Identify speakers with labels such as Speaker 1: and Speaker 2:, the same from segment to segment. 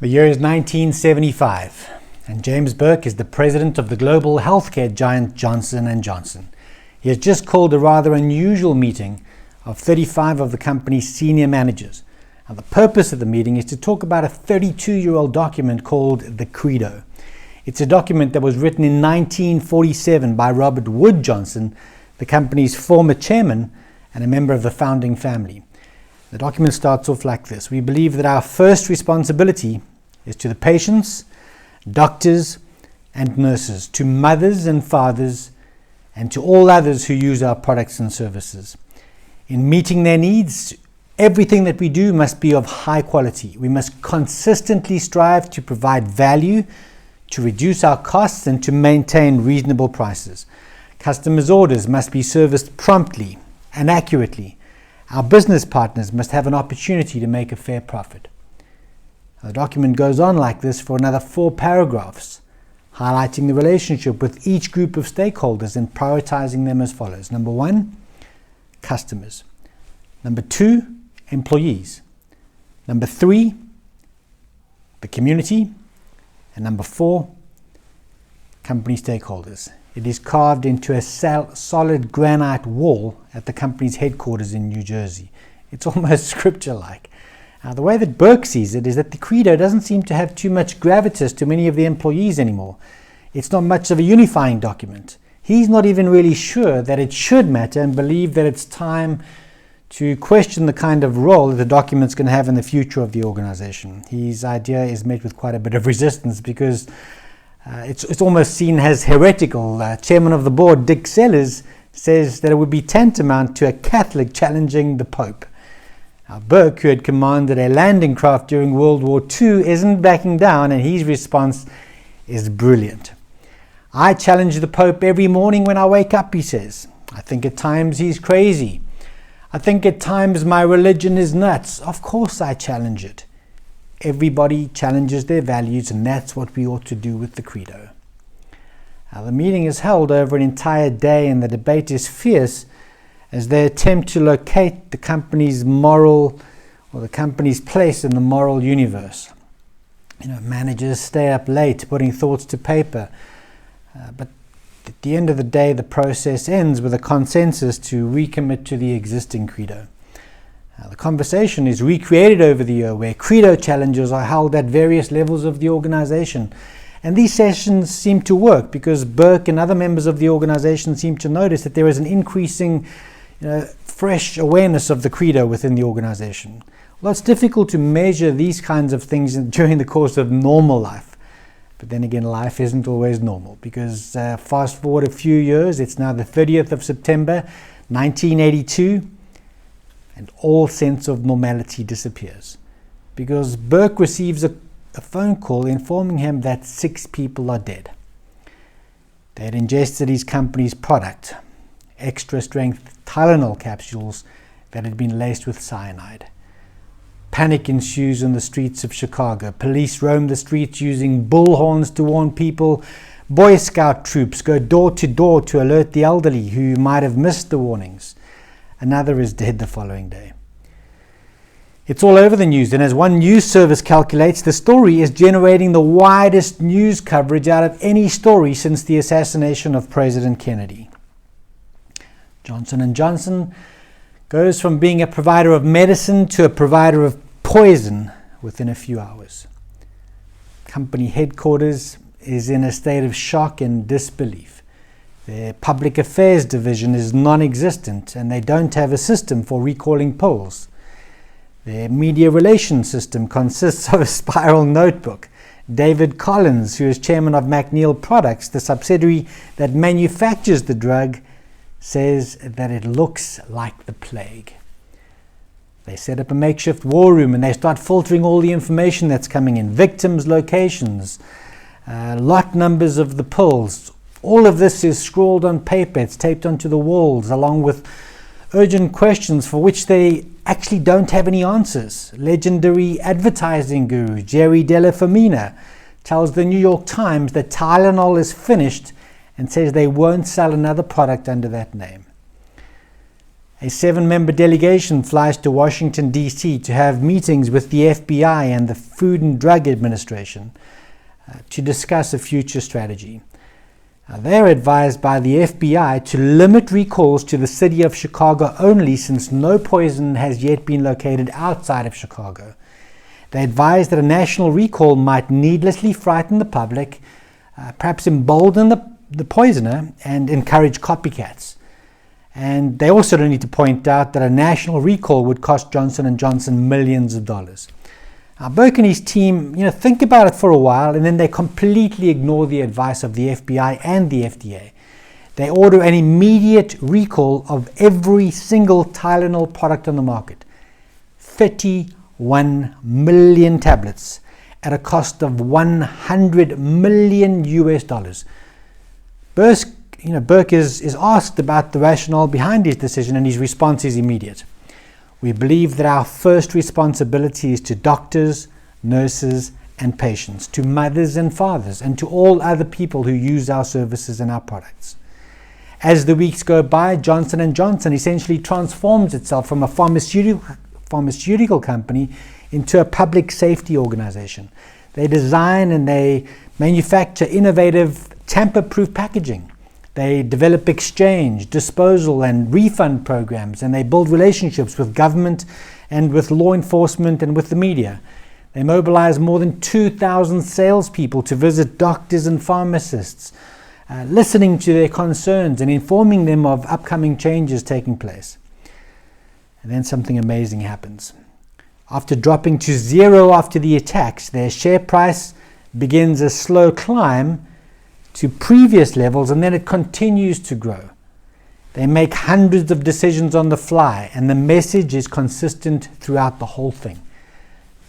Speaker 1: The year is 1975, and James Burke is the president of the global healthcare giant Johnson & Johnson. He has just called a rather unusual meeting of 35 of the company's senior managers. And the purpose of the meeting is to talk about a 32-year-old document called the Credo. It's a document that was written in 1947 by Robert Wood Johnson, the company's former chairman and a member of the founding family. The document starts off like this: we believe that our first responsibility is to the patients, doctors and nurses, to mothers and fathers, and to all others who use our products and services. In meeting their needs, everything that we do must be of high quality. We must consistently strive to provide value, to reduce our costs, and to maintain reasonable prices. Customers' orders must be serviced promptly and accurately. Our business partners must have an opportunity to make a fair profit. The document goes on like this for another 4 paragraphs, highlighting the relationship with each group of stakeholders and prioritizing them as follows. Number 1, customers. Number 2, employees. Number 3, the community. And number 4, company stakeholders. It is carved into a solid granite wall at the company's headquarters in New Jersey. It's almost scripture-like. Now, the way that Burke sees it is that the Credo doesn't seem to have too much gravitas to many of the employees anymore. It's not much of a unifying document. He's not even really sure that it should matter and believe that it's time to question the kind of role that the document's going to have in the future of the organization. His idea is met with quite a bit of resistance because it's almost seen as heretical. Chairman of the board, Dick Sellers, says that it would be tantamount to a Catholic challenging the Pope. Now, Burke, who had commanded a landing craft during World War II, isn't backing down, and his response is brilliant. I challenge the Pope every morning when I wake up, he says. I think at times he's crazy. I think at times my religion is nuts. Of course I challenge it. Everybody challenges their values, and that's what we ought to do with the Credo. Now, the meeting is held over an entire day, and the debate is fierce as they attempt to locate the company's moral, or the company's place in the moral universe. Managers stay up late putting thoughts to paper, but at the end of the day, the process ends with a consensus to recommit to the existing Credo. The conversation is recreated over the year, where Credo challenges are held at various levels of the organization. And these sessions seem to work because Burke and other members of the organization seem to notice that there is an increasing fresh awareness of the Credo within the organization. Well, it's difficult to measure these kinds of things during the course of normal life. But then again, life isn't always normal because fast forward a few years, it's now the 30th of September, 1982, and all sense of normality disappears because Burke receives a phone call informing him that 6 people are dead. They had ingested his company's product, extra-strength Tylenol capsules that had been laced with cyanide. Panic ensues in the streets of Chicago. Police roam the streets using bullhorns to warn people. Boy Scout troops go door to door to alert the elderly who might have missed the warnings. Another is dead the following day. It's all over the news, and as one news service calculates, the story is generating the widest news coverage out of any story since the assassination of President Kennedy. Johnson & Johnson goes from being a provider of medicine to a provider of poison within a few hours. Company headquarters is in a state of shock and disbelief. Their public affairs division is non-existent, and they don't have a system for recalling polls. Their media relations system consists of a spiral notebook. David Collins, who is chairman of McNeil Products, the subsidiary that manufactures the drug, says that it looks like the plague. They set up a makeshift war room and they start filtering all the information that's coming in. Victims' locations, lot numbers of the pills. All of this is scrawled on paper. It's taped onto the walls along with urgent questions for which they actually don't have any answers. Legendary advertising guru Jerry Della Femina tells the New York Times that Tylenol is finished and says they won't sell another product under that name. A 7-member delegation flies to Washington, D.C. to have meetings with the FBI and the Food and Drug Administration to discuss a future strategy. They're advised by the FBI to limit recalls to the city of Chicago only, since no poison has yet been located outside of Chicago. They advise that a national recall might needlessly frighten the public, perhaps embolden the poisoner, and encourage copycats. And they also don't need to point out that a national recall would cost Johnson & Johnson millions of dollars. Now, Burke and his team, think about it for a while, and then they completely ignore the advice of the FBI and the FDA. They order an immediate recall of every single Tylenol product on the market. 31 million tablets at a cost of $100 million US. Burke is asked about the rationale behind his decision, and his response is immediate. We believe that our first responsibility is to doctors, nurses, and patients, to mothers and fathers, and to all other people who use our services and our products. As the weeks go by, Johnson & Johnson essentially transforms itself from a pharmaceutical company into a public safety organization. They design and they manufacture innovative tamper-proof packaging. They develop exchange, disposal, and refund programs, and they build relationships with government and with law enforcement and with the media. They mobilize more than 2,000 salespeople to visit doctors and pharmacists, listening to their concerns and informing them of upcoming changes taking place. And then something amazing happens. After dropping to zero after the attacks, their share price begins a slow climb to previous levels, and then it continues to grow. They make hundreds of decisions on the fly, and the message is consistent throughout the whole thing.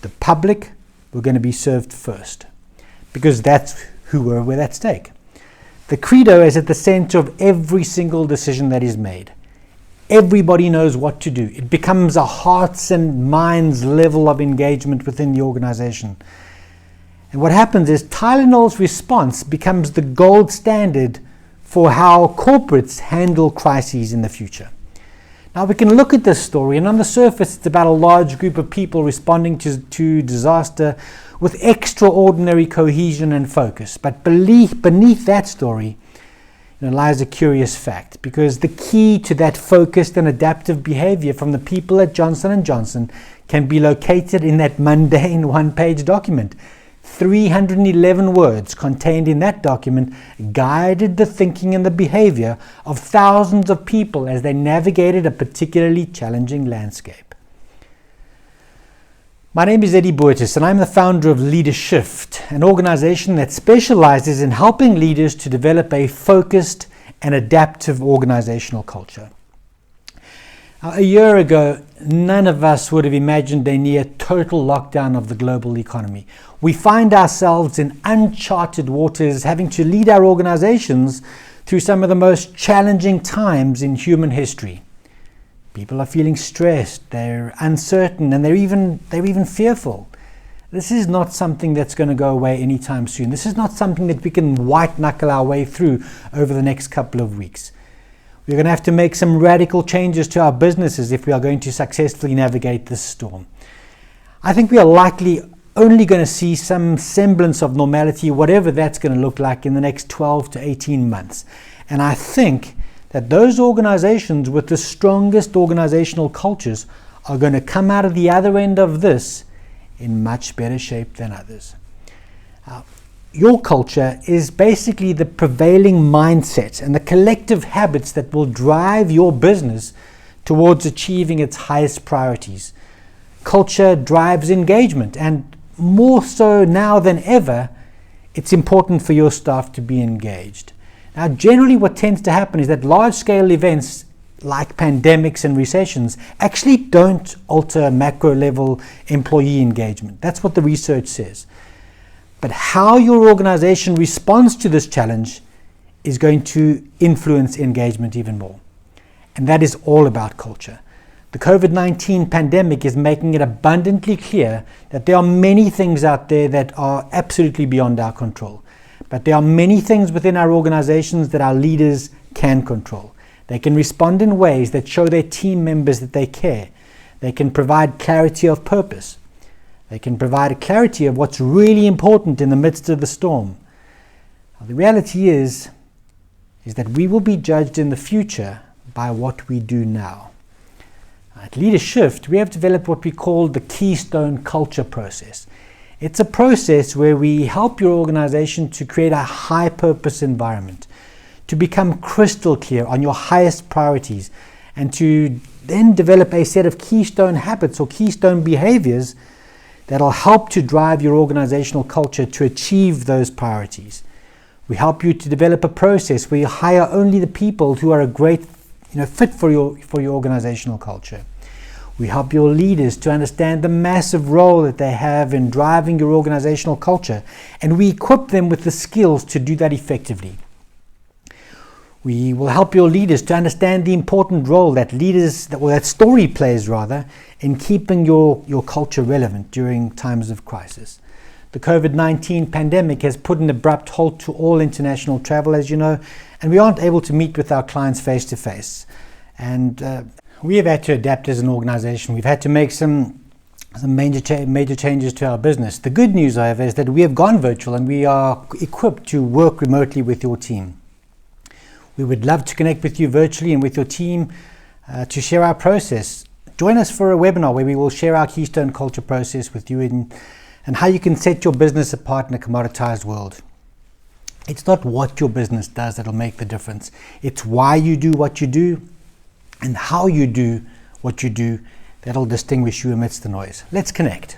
Speaker 1: The public were going to be served first, because that's who were at stake. The credo is at the center of every single decision that is made. Everybody knows what to do. It becomes a hearts and minds level of engagement within the organization. And what happens is Tylenol's response becomes the gold standard for how corporates handle crises in the future. Now, we can look at this story, and on the surface it's about a large group of people responding to disaster with extraordinary cohesion and focus. But beneath that story lies a curious fact, because the key to that focused and adaptive behavior from the people at Johnson & Johnson can be located in that mundane one-page document. 311 words contained in that document guided the thinking and the behavior of thousands of people as they navigated a particularly challenging landscape. My name is Eddie Boertes, and I'm the founder of LeaderShift, an organization that specializes in helping leaders to develop a focused and adaptive organizational culture. Now, a year ago, none of us would have imagined a near total lockdown of the global economy. We find ourselves in uncharted waters, having to lead our organizations through some of the most challenging times in human history. People are feeling stressed, they're uncertain, and they're even fearful. This is not something that's going to go away anytime soon. This is not something that we can white-knuckle our way through over the next couple of weeks. We're going to have to make some radical changes to our businesses if we are going to successfully navigate this storm. I think we are likely only going to see some semblance of normality, whatever that's going to look like, in the next 12 to 18 months. And I think that those organizations with the strongest organizational cultures are going to come out of the other end of this in much better shape than others. Your culture is basically the prevailing mindset and the collective habits that will drive your business towards achieving its highest priorities. Culture drives engagement, and more so now than ever, it's important for your staff to be engaged. Now, generally what tends to happen is that large-scale events like pandemics and recessions actually don't alter macro-level employee engagement. That's what the research says. But how your organization responds to this challenge is going to influence engagement even more. And that is all about culture. The COVID-19 pandemic is making it abundantly clear that there are many things out there that are absolutely beyond our control. But there are many things within our organizations that our leaders can control. They can respond in ways that show their team members that they care. They can provide clarity of purpose. They can provide a clarity of what's really important in the midst of the storm. Now, the reality is that we will be judged in the future by what we do now. At LeaderShift, we have developed what we call the Keystone Culture Process. It's a process where we help your organization to create a high-purpose environment, to become crystal clear on your highest priorities, and to then develop a set of keystone habits or keystone behaviors that'll help to drive your organizational culture to achieve those priorities. We help you to develop a process where you hire only the people who are a great fit for your organizational culture. We help your leaders to understand the massive role that they have in driving your organizational culture, and we equip them with the skills to do that effectively. We will help your leaders to understand the important role that story plays in keeping your culture relevant during times of crisis. The COVID-19 pandemic has put an abrupt halt to all international travel, as you know, and we aren't able to meet with our clients face to face. And we have had to adapt as an organization. We've had to make some major changes to our business. The good news, however, is that we have gone virtual and we are equipped to work remotely with your team. We would love to connect with you virtually and with your team to share our process. Join us for a webinar where we will share our Keystone Culture Process with you and how you can set your business apart in a commoditized world. It's not what your business does that'll make the difference. It's why you do what you do and how you do what you do that'll distinguish you amidst the noise. Let's connect.